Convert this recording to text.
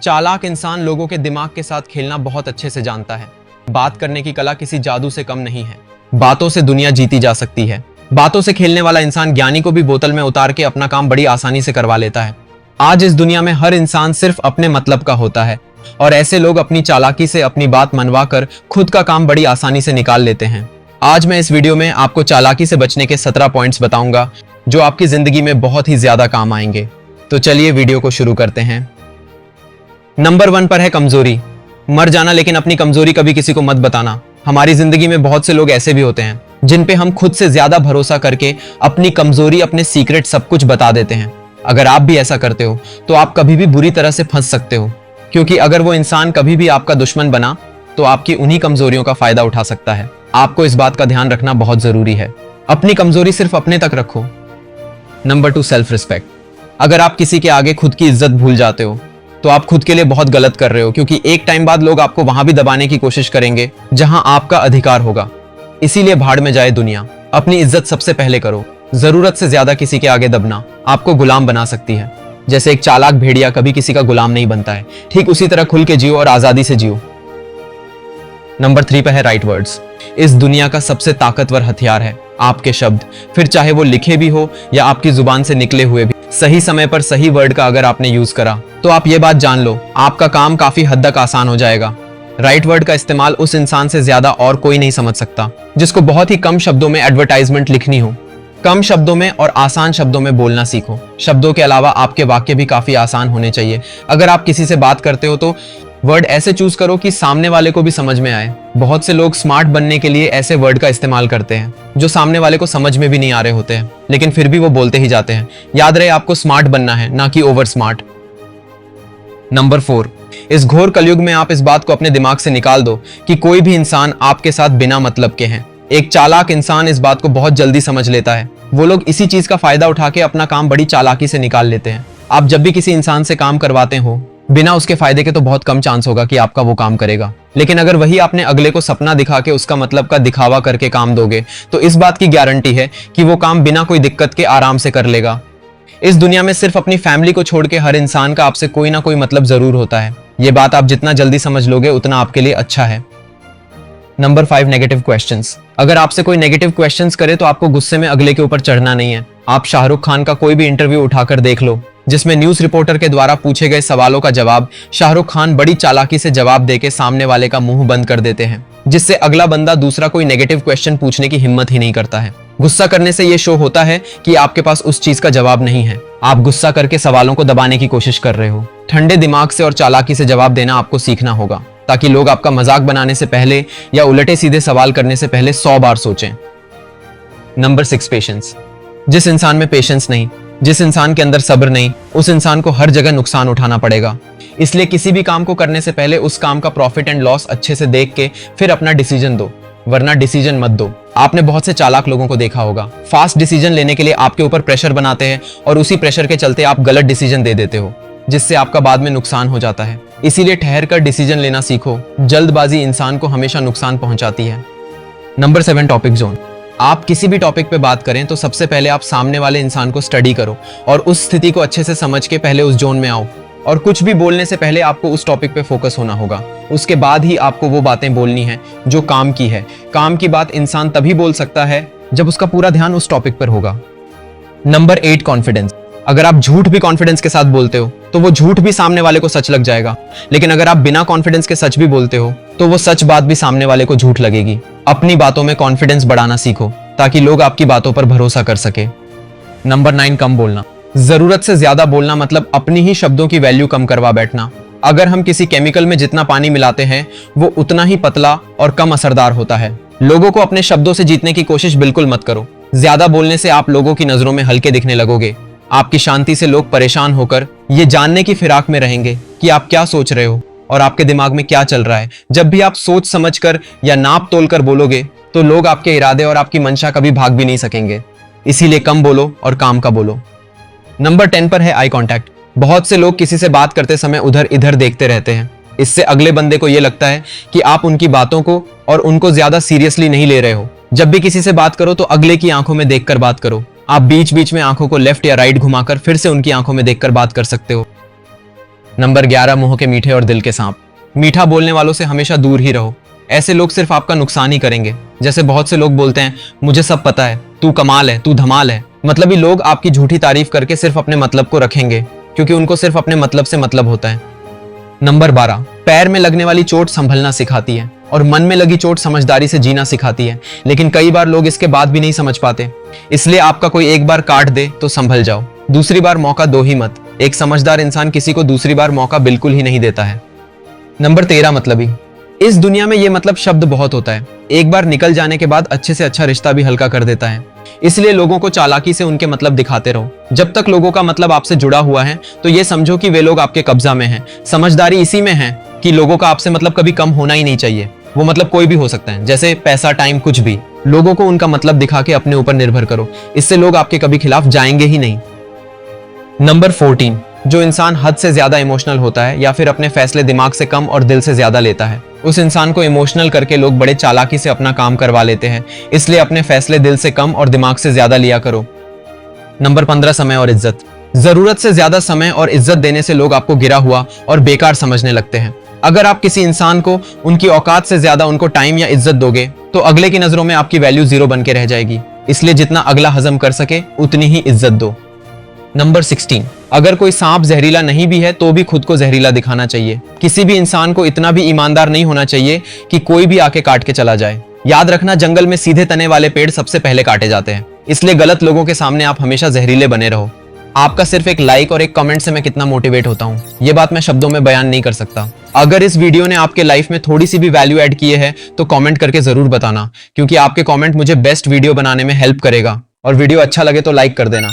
चालाक इंसान लोगों के दिमाग के साथ खेलना बहुत अच्छे से जानता है। बात करने की कला किसी जादू से कम नहीं है। बातों से दुनिया जीती जा सकती है। बातों से खेलने वाला इंसान ज्ञानी को भी बोतल में उतार के अपना काम बड़ी आसानी से करवा लेता है। आज इस दुनिया में हर इंसान सिर्फ अपने मतलब का होता है और ऐसे लोग अपनी चालाकी से अपनी बात मनवा कर खुद का काम बड़ी आसानी से निकाल लेते हैं। आज मैं इस वीडियो में आपको चालाकी से बचने के 17 पॉइंट्स बताऊंगा जो आपकी जिंदगी में बहुत ही ज्यादा काम आएंगे। तो चलिए वीडियो को शुरू करते हैं। नंबर 1 पर है कमजोरी। मर जाना, लेकिन अपनी कमजोरी कभी किसी को मत बताना। हमारी जिंदगी में बहुत से लोग ऐसे भी होते हैं जिन पे हम खुद से ज्यादा भरोसा करके अपनी कमजोरी, अपने सीक्रेट सब कुछ बता देते हैं। अगर आप भी ऐसा करते हो तो आप कभी भी बुरी तरह से फंस सकते हो, क्योंकि अगर वो इंसान कभी भी आपका दुश्मन बना तो आपकी उन्हीं कमजोरियों का फायदा उठा सकता है। आपको इस बात का ध्यान रखना बहुत जरूरी है। अपनी कमजोरी सिर्फ अपने तक रखो। Number 2, self respect. अगर आप किसी के आगे खुद की इज्जत भूल जाते हो तो आप खुद के लिए बहुत गलत कर रहे हो, क्योंकि एक टाइम बाद लोग आपको वहां भी दबाने की कोशिश करेंगे जहां आपका अधिकार होगा। इसीलिए भाड़ में जाए दुनिया, अपनी इज्जत सबसे पहले करो। जरूरत से ज्यादा किसी के आगे दबना आपको गुलाम बना सकती है। जैसे एक चालाक भेड़िया कभी किसी का गुलाम नहीं बनता है, ठीक उसी तरह खुल के जियो और आजादी से जियो। नंबर 3 पे है राइट वर्ड्स। इस दुनिया का सबसे ताकतवर हथियार है आपके शब्द। फिर चाहे वो लिखे भी हो या आपकी जुबान से निकले हुए भी। सही समय पर सही वर्ड का अगर आपने यूज करा तो आप ये बात जान लो, आपका काम काफी हद तक आसान हो जाएगा। राइट वर्ड का इस्तेमाल उस इंसान से ज्यादा और कोई नहीं समझ सकता जिसको बहुत ही कम शब्दों में एडवर्टाइजमेंट लिखनी हो। कम शब्दों में और आसान शब्दों में बोलना सीखो। शब्दों के अलावा आपके वाक्य भी काफी आसान होने चाहिए। अगर आप किसी से बात करते हो तो वर्ड ऐसे चूज करो कि सामने वाले को भी समझ में आए। बहुत से लोग स्मार्ट बनने के लिए ऐसे वर्ड का इस्तेमाल करते हैं जो सामने वाले को समझ में भी नहीं आ रहे होते हैं, लेकिन फिर भी वो बोलते ही जाते हैं। याद रहे, आपको स्मार्ट बनना है, ना कि ओवर स्मार्ट। नंबर 4, इस घोर कलयुग में आप इस बात को अपने दिमाग से निकाल दो कि कोई भी इंसान आपके साथ बिना मतलब के हैं। एक चालाक इंसान इस बात को बहुत जल्दी समझ लेता है। वो लोग इसी चीज का फायदा उठा के अपना काम बड़ी चालाकी से निकाल लेते हैं। आप जब भी किसी इंसान से काम करवाते हो, बिना उसके फायदे के तो बहुत कम चांस होगा कि आपका वो काम करेगा। लेकिन अगर वही आपने अगले को सपना दिखा के उसका मतलब का दिखावा करके काम दोगे तो इस बात की गारंटी है कि वो काम बिना कोई दिक्कत के आराम से कर लेगा। इस दुनिया में सिर्फ अपनी फैमिली को छोड़ के हर इंसान का आपसे कोई ना कोई मतलब जरूर होता है। ये बात आप जितना जल्दी समझ लोगे उतना आपके लिए अच्छा है। Number 5, negative questions. अगर आपसे कोई नेगेटिव क्वेश्चंस करे तो आपको गुस्से में अगले के ऊपर चढ़ना नहीं है। आप शाहरुख खान का कोई भी इंटरव्यू उठाकर देख लो जिसमें न्यूज रिपोर्टर के द्वारा पूछे गए सवालों का जवाब शाहरुख खान बड़ी चालाकी से जवाब देके सामने वाले का मुंह बंद कर देते हैं, जिससे अगला बंदा दूसरा कोई नेगेटिव क्वेश्चन पूछने की हिम्मत ही नहीं करता है। गुस्सा करने से यह शो होता है कि आपके पास उस चीज का जवाब नहीं है। आप गुस्सा करके सवालों को दबाने की कोशिश कर रहे हो। ठंडे दिमाग से और चालाकी से जवाब देना आपको सीखना होगा, ताकि लोग आपका मजाक बनाने से पहले या उलटे सीधे सवाल करने से पहले 100 बार सोचें। Number 6, patience. जिस इंसान में पेशेंस नहीं, जिस इंसान के अंदर सब्र नहीं, उस इंसान को हर जगह नुकसान उठाना पड़ेगा। इसलिए किसी भी काम को करने से पहले उस काम का प्रॉफिट एंड लॉस अच्छे से देख के फिर अपना डिसीजन दो, वरना डिसीजन मत दो। आपने बहुत से चालाक लोगों को देखा होगा, फास्ट डिसीजन लेने के लिए आपके ऊपर प्रेशर बनाते हैं और उसी प्रेशर के चलते आप गलत डिसीजन दे देते हो, जिससे आपका बाद में नुकसान हो जाता है। इसीलिए ठहर कर डिसीजन लेना सीखो। जल्दबाजी इंसान को हमेशा नुकसान पहुंचाती है। Number 7, topic zone. आप किसी भी टॉपिक पे बात करें तो सबसे पहले आप सामने वाले इंसान को स्टडी करो और उस स्थिति को अच्छे से समझ के पहले उस जोन में आओ। और कुछ भी बोलने से पहले आपको उस टॉपिक पे फोकस होना होगा। उसके बाद ही आपको वो बातें बोलनी है जो काम की है। काम की बात इंसान तभी बोल सकता है जब उसका पूरा ध्यान उस टॉपिक पर होगा। Number 8, confidence. अगर आप झूठ भी कॉन्फिडेंस के साथ बोलते हो तो वो झूठ भी सामने वाले को सच लग जाएगा, लेकिन अगर आप बिना कॉन्फिडेंस के सच भी बोलते हो तो वो सच बात भी सामने वाले को झूठ लगेगी। अपनी बातों में कॉन्फिडेंस बढ़ाना सीखो ताकि लोग आपकी बातों पर भरोसा कर सके। नंबर 9, कम बोलना। जरूरत से ज्यादा बोलना मतलब अपनी ही शब्दों की वैल्यू कम करवा बैठना। अगर हम किसी केमिकल में जितना पानी मिलाते हैं वो उतना ही पतला और कम असरदार होता है। लोगों को अपने शब्दों से जीतने की कोशिश बिल्कुल मत करो। ज्यादा बोलने से आप लोगों की नजरों में हल्के दिखने लगोगे। आपकी शांति से लोग परेशान होकर ये जानने की फिराक में रहेंगे कि आप क्या सोच रहे हो और आपके दिमाग में क्या चल रहा है। जब भी आप सोच समझकर या नाप तोल कर बोलोगे तो लोग आपके इरादे और आपकी मंशा कभी भाग भी नहीं सकेंगे। इसीलिए कम बोलो और काम का बोलो। नंबर 10 पर है आई कांटेक्ट। बहुत से लोग किसी से बात करते समय उधर इधर देखते रहते हैं। इससे अगले बंदे को यह लगता है कि आप उनकी बातों को और उनको ज्यादा सीरियसली नहीं ले रहे हो। जब भी किसी से बात करो तो अगले की आंखों में देखकर बात करो। आप बीच बीच में आंखों को लेफ्ट या राइट घुमाकर फिर से उनकी आंखों में देखकर बात कर सकते हो। नंबर 11, मुंह के मीठे और दिल के सांप। मीठा बोलने वालों से हमेशा दूर ही रहो। ऐसे लोग सिर्फ आपका नुकसान ही करेंगे। जैसे बहुत से लोग बोलते हैं, मुझे सब पता है, तू कमाल है, तू धमाल है। मतलब ये लोग आपकी झूठी तारीफ करके सिर्फ अपने मतलब को रखेंगे, क्योंकि उनको सिर्फ अपने मतलब से मतलब होता है। नंबर 12, पैर में लगने वाली चोट संभलना सिखाती है और मन में लगी चोट समझदारी से जीना सिखाती है। लेकिन कई बार लोग इसके बाद भी नहीं समझ पाते, इसलिए आपका कोई एक बार काट दे तो संभल जाओ, दूसरी बार मौका दो ही मत। एक समझदार इंसान किसी को दूसरी बार मौका बिल्कुल ही नहीं देता है। नंबर 13, मतलबी। इस दुनिया में ये मतलब शब्द बहुत होता है, एक बार निकल जाने के बाद अच्छे से अच्छा रिश्ता भी हल्का कर देता है। इसलिए लोगों को चालाकी से उनके मतलब दिखाते रहो। जब तक लोगों का मतलब आपसे जुड़ा हुआ है तो ये समझो कि वे लोग आपके कब्जा में हैं। समझदारी इसी में है कि लोगों का आपसे मतलब कभी कम होना ही नहीं चाहिए। वो मतलब कोई भी हो सकता है, जैसे पैसा, टाइम, कुछ भी। लोगों को उनका मतलब दिखा के अपने ऊपर निर्भर करो, इससे लोग आपके कभी खिलाफ जाएंगे ही नहीं। नंबर 14, जो इंसान हद से ज्यादा इमोशनल होता है या फिर अपने फैसले दिमाग से कम और दिल से ज्यादा लेता है, उस इंसान को इमोशनल करके लोग बड़े चालाकी से अपना काम करवा लेते हैं। इसलिए अपने फैसले दिल से कम और दिमाग से ज्यादा लिया करो। नंबर 15, समय और इज्जत। जरूरत से ज्यादा समय और इज्जत देने से लोग आपको गिरा हुआ और बेकार समझने लगते हैं। अगर आप किसी इंसान को उनकी औकात से ज्यादा उनको टाइम या इज्जत दोगे तो अगले की नजरों में आपकी वैल्यू 0 बन के रह जाएगी। इसलिए जितना अगला हजम कर सके उतनी ही इज्जत दो। नंबर 16, अगर कोई सांप जहरीला नहीं भी है तो भी खुद को जहरीला दिखाना चाहिए। किसी भी इंसान को इतना भी ईमानदार नहीं होना चाहिए कि कोई भी आके काट के चला जाए। याद रखना, जंगल में सीधे तने वाले पेड़ सबसे पहले काटे जाते हैं। इसलिए गलत लोगों के सामने आप हमेशा जहरीले बने रहो। आपका सिर्फ एक लाइक और एक कमेंट से मैं कितना मोटिवेट होता हूँ, ये बात मैं शब्दों में बयान नहीं कर सकता। अगर इस वीडियो ने आपके लाइफ में थोड़ी सी भी वैल्यू ऐड किए है तो कमेंट करके जरूर बताना, क्योंकि आपके कमेंट मुझे बेस्ट वीडियो बनाने में हेल्प करेगा। और वीडियो अच्छा लगे तो लाइक कर देना।